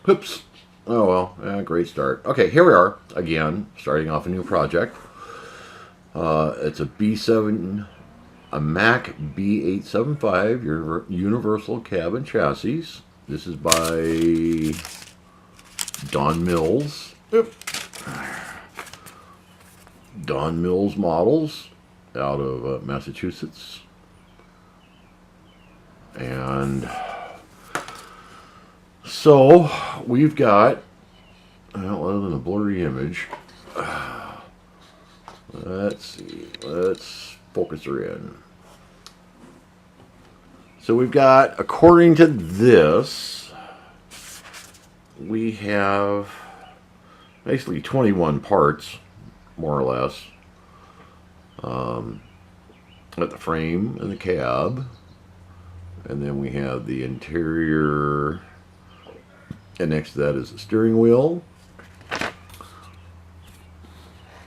Oops. Oh well, great start. Okay, here we are again, starting off a new project. It's a Mack B-875, your universal cabin chassis. This is by Don Mills. Yep. Don Mills Models out of Massachusetts. And so we've got, well, other than a blurry image, let's see, let's focus her in. So we've got, according to this, we have basically 21 parts, more or less, at the frame and the cab. And then we have the interior, and next to that is the steering wheel.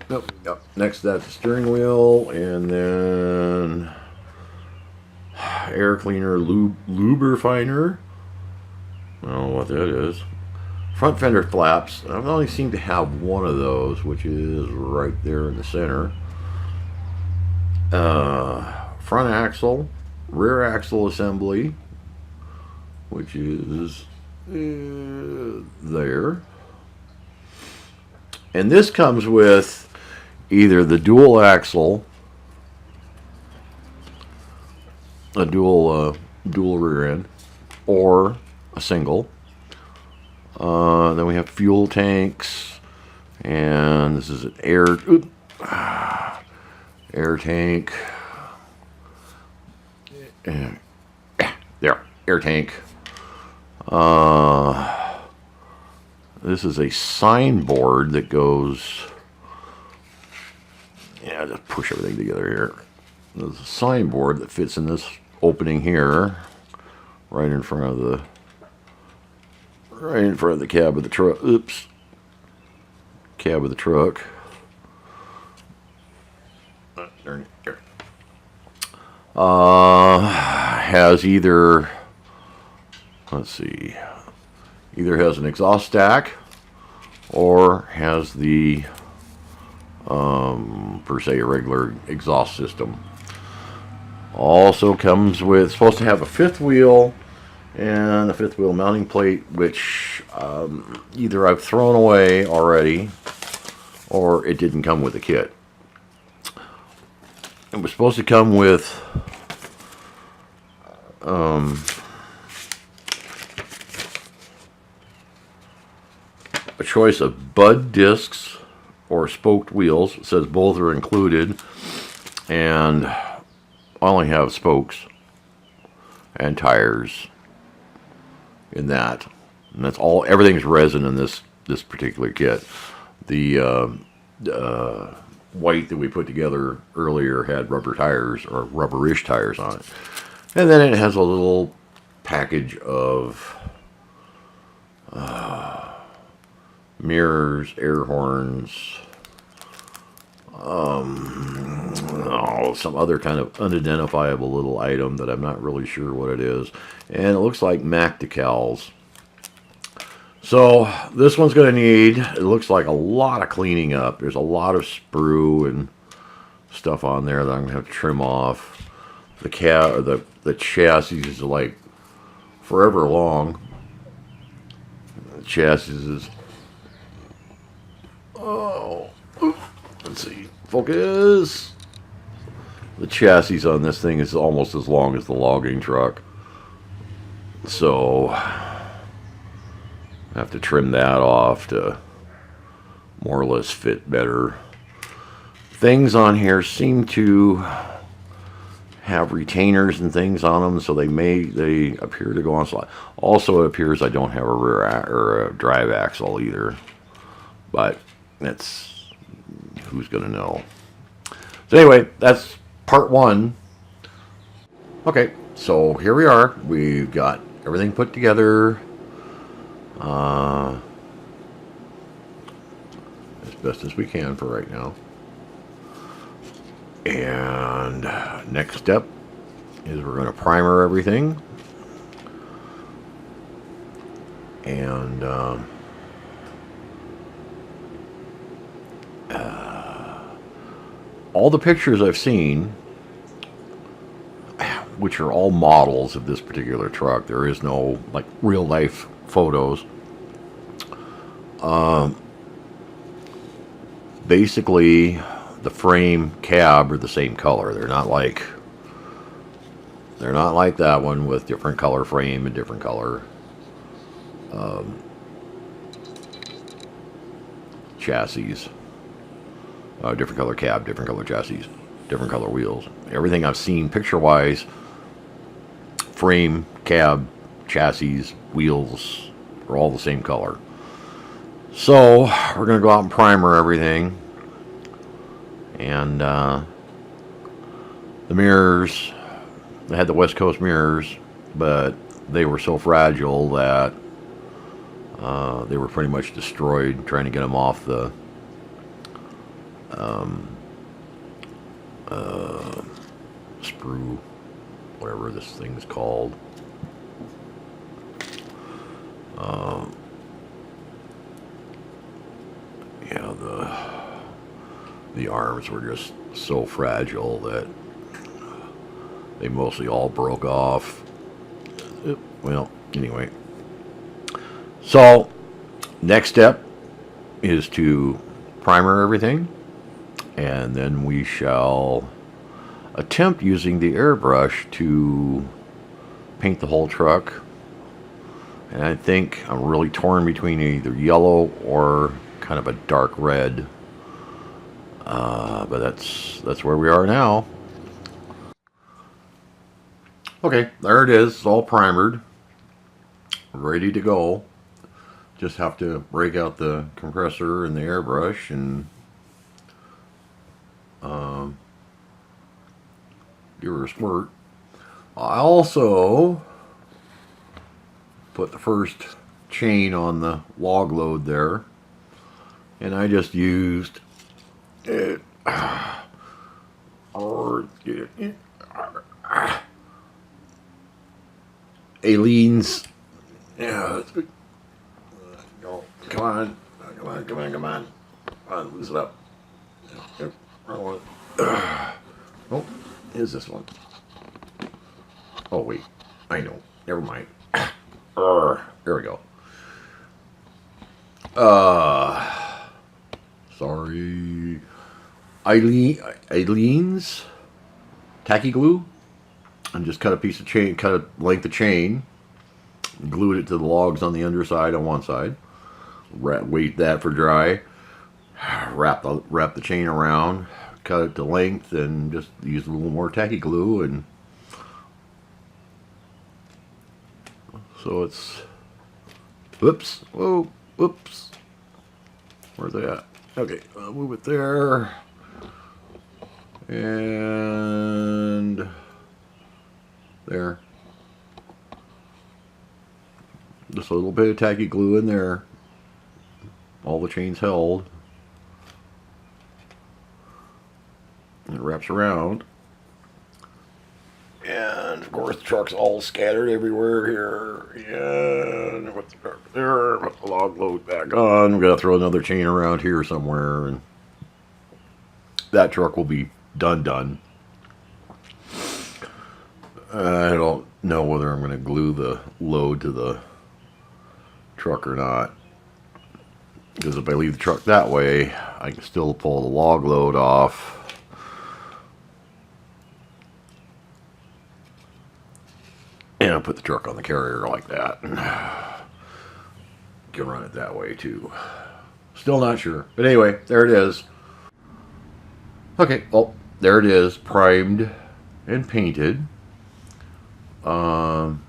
Yep. Next to that's the steering wheel, and then air cleaner, lubrifier. I don't know what that is. Front fender flaps. I've only seemed to have one of those, which is right there in the center. Front axle, rear axle assembly, which is there. And this comes with either the dual axle, a dual rear end, or a single. Then we have fuel tanks, and this is an air tank. There, air tank. This is a signboard that goes. Yeah, just push everything together here. There's a signboard that fits in this opening here, right in front of the cab of the truck. Oops, cab of the truck. There. Has either, let's see, either has an exhaust stack or has the per se a regular exhaust system. Also comes with, supposed to have a fifth wheel and a fifth wheel mounting plate, which either I've thrown away already or it didn't come with the kit. It was supposed to come with a choice of bud discs or spoked wheels. It says both are included, and I only have spokes and tires in that, and that's all. Everything's resin in this particular kit. The white that we put together earlier had rubber tires, or rubberish tires on it, and then it has a little package of mirrors, air horns, some other kind of unidentifiable little item that I'm not really sure what it is, and it looks like Mac decals. So this one's going to need, it looks like a lot of cleaning up. There's a lot of sprue and stuff on there that I'm going to have to trim off. The chassis is like forever long. The chassis is, let's see, focus. The chassis on this thing is almost as long as the logging truck. So I have to trim that off to more or less fit better. Things on here seem to have retainers and things on them, so they appear to go on slide. Also, it appears I don't have a rear or a drive axle either, but that's, who's gonna know. So anyway, that's part one. Okay, so here we are. We've got everything put together as best as we can for right now. And next step is we're going to primer everything. And all the pictures I've seen, which are all models of this particular truck, there is no like real life photos. Basically, the frame, cab are the same color. They're not like that one with different color frame and different color chassis. Different color cab, different color chassis, different color wheels. Everything I've seen picture-wise, frame, cab, chassis, wheels are all the same color. So we're going to go out and primer everything. And the mirrors, they had the West Coast mirrors, but they were so fragile that they were pretty much destroyed trying to get them off the sprue, whatever this thing's called. Yeah, the arms were just so fragile that they mostly all broke off. Well, anyway. So, next step is to primer everything, and then we shall attempt using the airbrush to paint the whole truck. And I think I'm really torn between either yellow or kind of a dark red. But that's where we are now. Okay, there it is. It's all primered, ready to go. Just have to break out the compressor and the airbrush and give her a squirt. I also put the first chain on the log load there, and I just used it. Aileen's. Yeah. Go. Come on. Come on. Come on. Come on. Come on. Lose it up. Yep. Oh, here's this one. Oh, wait. I know. Never mind. There we go. Sorry. Aileen's tacky glue. And just cut a piece of chain, cut a length of chain, glued it to the logs on the underside on one side. Wait that for dry. Wrap the chain around, cut it to length, and just use a little more tacky glue, and so it's. Whoops! Whoa! Whoops! Where's they at? Okay, I'll move it there, and there. Just a little bit of tacky glue in there. All the chains held. And it wraps around. And of course the truck's all scattered everywhere here. And with the truck there, put the log load back on. We're gonna throw another chain around here somewhere, and that truck will be done. I don't know whether I'm going to glue the load to the truck or not, because if I leave the truck that way, I can still pull the log load off and I'll put the truck on the carrier like that, and can run it that way too. Still not sure, but anyway, there it is. Okay, well, there it is, primed and painted. I'm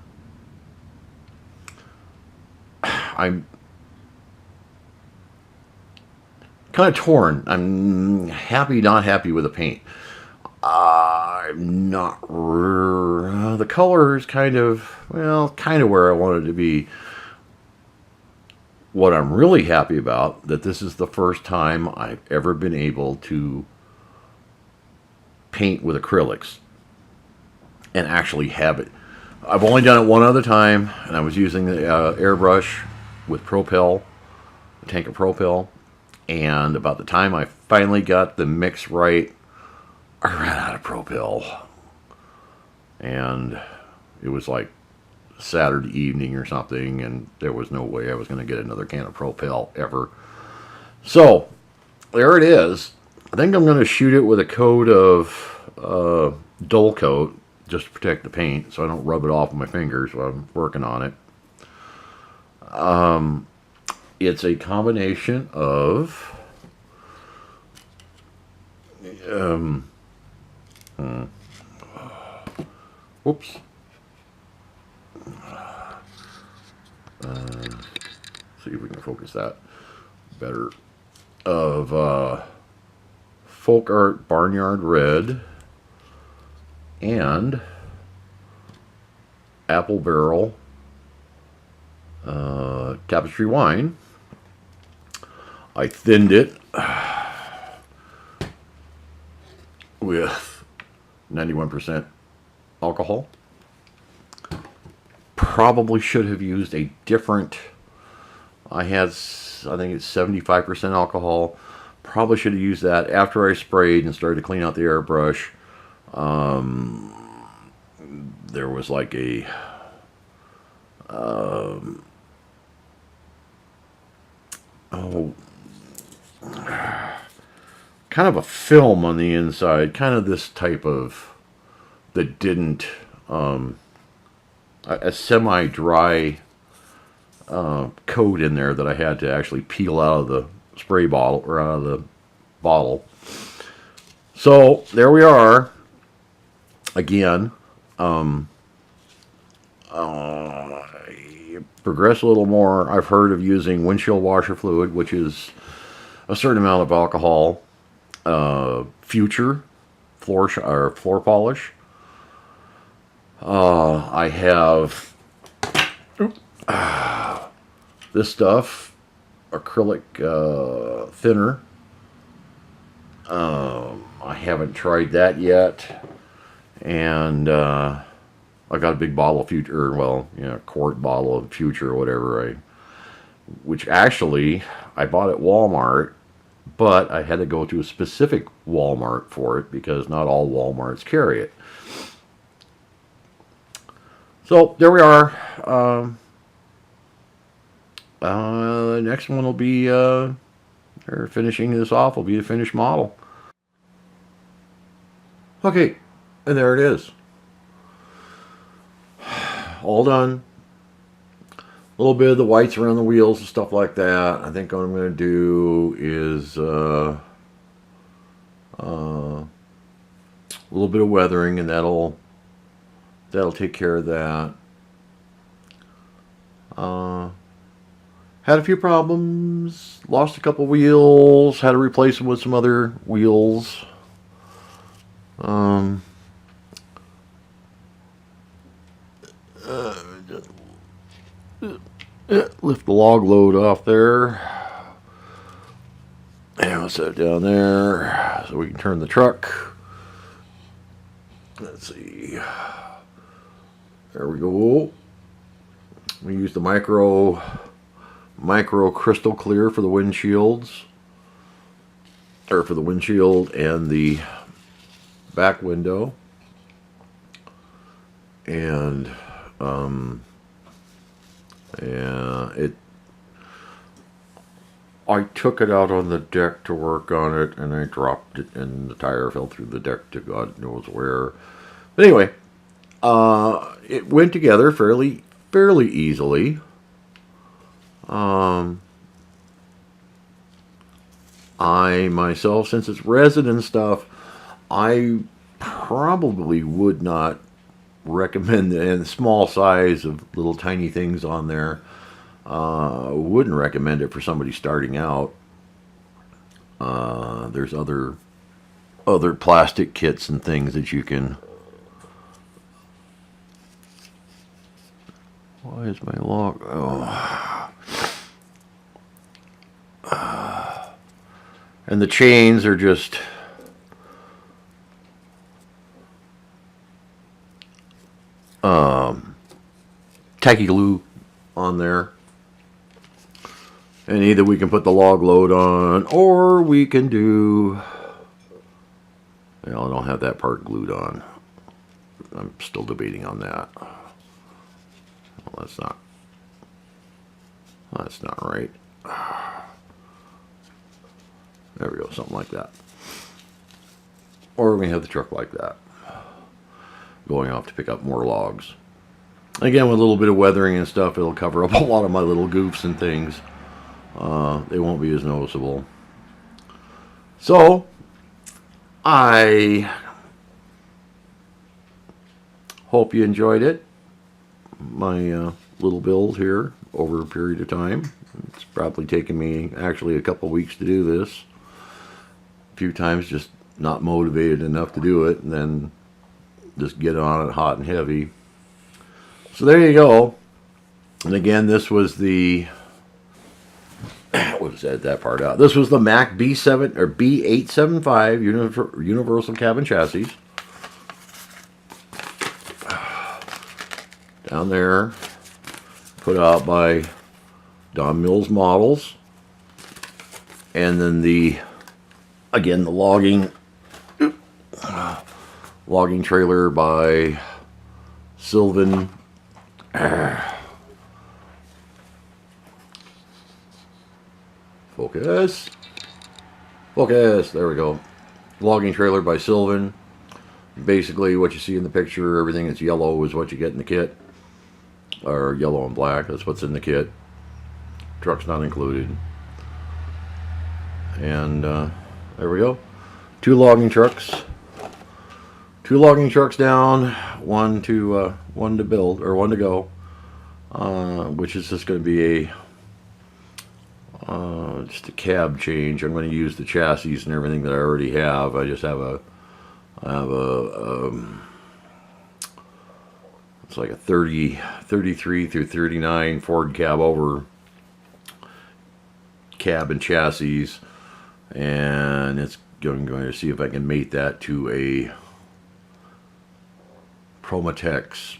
kind of torn. I'm happy, not happy with the paint. I'm not. The color is kind of where I wanted it to be. What I'm really happy about, that this is the first time I've ever been able to paint with acrylics and actually have it. I've only done it one other time, and I was using the airbrush with propel, a tank of propel. And about the time I finally got the mix right, I ran out of propel. And it was like Saturday evening or something, and there was no way I was going to get another can of propel ever. So, there it is. I think I'm going to shoot it with a coat of dull coat, just to protect the paint, so I don't rub it off with my fingers while I'm working on it. It's a combination of whoops. See if we can focus that better. Of Folk Art Barnyard Red and Apple Barrel Tapestry Wine. I thinned it with 91% alcohol. Probably should have used a different. I think it's 75% alcohol. Probably should have used that after I sprayed and started to clean out the airbrush. There was like a kind of a film on the inside, kind of this type of that didn't a semi-dry coat in there that I had to actually peel out of the spray bottle or out of the bottle. So there we are again. Progress a little more. I've heard of using windshield washer fluid, which is a certain amount of alcohol. Future floor polish. I have this stuff, acrylic thinner. I haven't tried that yet, and I got a big bottle of Future, quart bottle of Future or whatever. Which actually I bought at Walmart, but I had to go to a specific Walmart for it because not all Walmarts carry it. So there we are. The next one will be, or finishing this off will be the finished model. Okay, and there it is. All done. A little bit of the whites around the wheels and stuff like that. I think what I'm going to do is a little bit of weathering, and that'll take care of that. Had a few problems, lost a couple wheels, had to replace them with some other wheels. Lift the log load off there. And I'll set it down there so we can turn the truck. Let's see. There we go. We use the micro crystal clear for the windshields, or for the windshield and the back window. And I took it out on the deck to work on it, and I dropped it, and the tire fell through the deck to God knows where. But anyway, it went together fairly easily. I myself, since it's resin and stuff, I probably would not recommend the small size of little tiny things on there. Wouldn't recommend it for somebody starting out. There's other plastic kits and things that you can. Why is my log? And the chains are just tacky glue on there. And either we can put the log load on, or we can do... Well, I don't have that part glued on. I'm still debating on that. Well, that's not right. There we go, something like that. Or we have the truck like that, going off to pick up more logs. Again, with a little bit of weathering and stuff, it'll cover up a lot of my little goofs and things. They won't be as noticeable. So, I hope you enjoyed it. My little build here over a period of time. It's probably taken me actually a couple weeks to do this. A few times just not motivated enough to do it, and then just get on it hot and heavy. So there you go. And again, this was the... We'll edit that part out. This was the Mack B-875 Universal Cabin Chassis. Down there, put out by Don Mills Models. And then the logging trailer by Sylvan. Focus. There we go. Logging trailer by Sylvan. Basically, what you see in the picture, everything that's yellow is what you get in the kit. Or yellow and black, that's what's in the kit. Truck's not included. And there we go. Two logging trucks down. One to build, or one to go. Which is just going to be just a cab change. I'm going to use the chassis and everything that I already have. I just have it's like a 33 through 39 Ford cab over cab and chassis, and it's going to see if I can mate that to a Promotex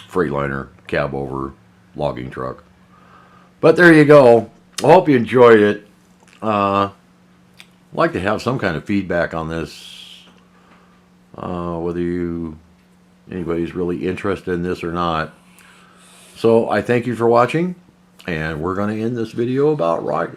Freightliner cab over logging truck. But there you go. I hope you enjoyed it. I'd like to have some kind of feedback on this, whether anybody's really interested in this or not. So I thank you for watching, and we're going to end this video about right